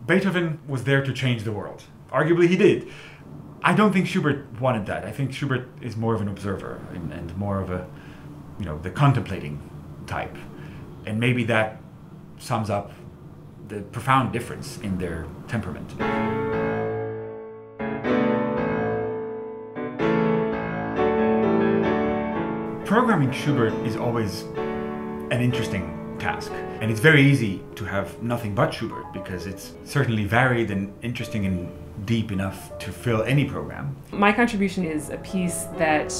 Beethoven was there to change the world. Arguably he did. I don't think Schubert wanted that. I think Schubert is more of an observer and more of a, the contemplating type. And maybe that sums up the profound difference in their temperament. Programming Schubert is always an interesting task. And it's very easy to have nothing but Schubert because it's certainly varied and interesting and deep enough to fill any program. My contribution is a piece that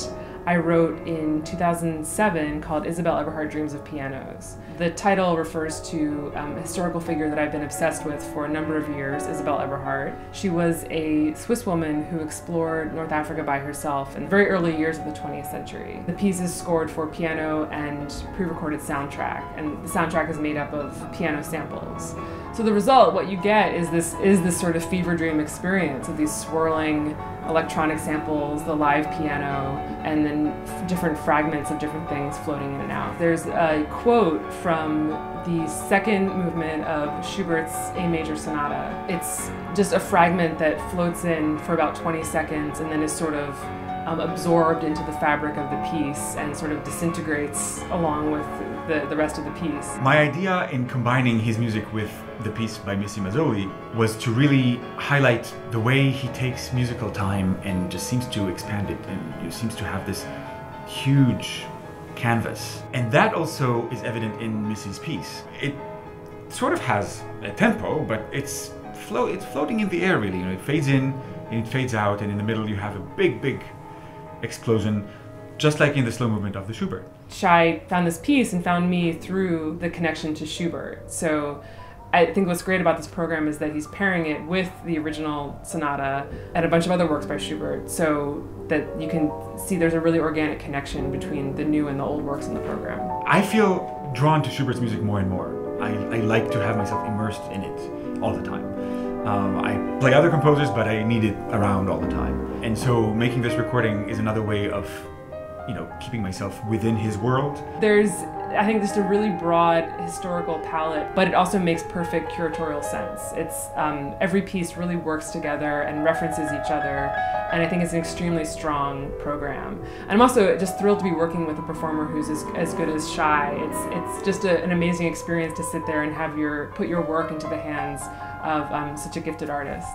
I wrote in 2007 called Isabelle Eberhard Dreams of Pianos. The title refers to a historical figure that I've been obsessed with for a number of years, Isabelle Eberhard. She was a Swiss woman who explored North Africa by herself in the very early years of the 20th century. The piece is scored for piano and pre-recorded soundtrack, and the soundtrack is made up of piano samples. So the result, what you get is this sort of fever dream experience of these swirling electronic samples, the live piano, and then different fragments of different things floating in and out. There's a quote from the second movement of Schubert's A major sonata. It's just a fragment that floats in for about 20 seconds and then is sort of absorbed into the fabric of the piece and sort of disintegrates along with the rest of the piece. My idea in combining his music with the piece by Missy Mazzoli was to really highlight the way he takes musical time and just seems to expand it and seems to have this huge canvas. And that also is evident in Missy's piece. It sort of has a tempo, but it's floating in the air really. It fades in and it fades out, and in the middle you have a big explosion, just like in the slow movement of the Schubert. Shai found this piece and found me through the connection to Schubert. So I think what's great about this program is that he's pairing it with the original sonata and a bunch of other works by Schubert, so that you can see there's a really organic connection between the new and the old works in the program. I feel drawn to Schubert's music more and more. I like to have myself immersed in it all the time. I play other composers, but I need it around all the time. And so making this recording is another way of, keeping myself within his world. There's, I think, just a really broad historical palette, but it also makes perfect curatorial sense. It's every piece really works together and references each other, and I think it's an extremely strong program. And I'm also just thrilled to be working with a performer who's as good as Shai. It's just an amazing experience to sit there and have put your work into the hands of such a gifted artist.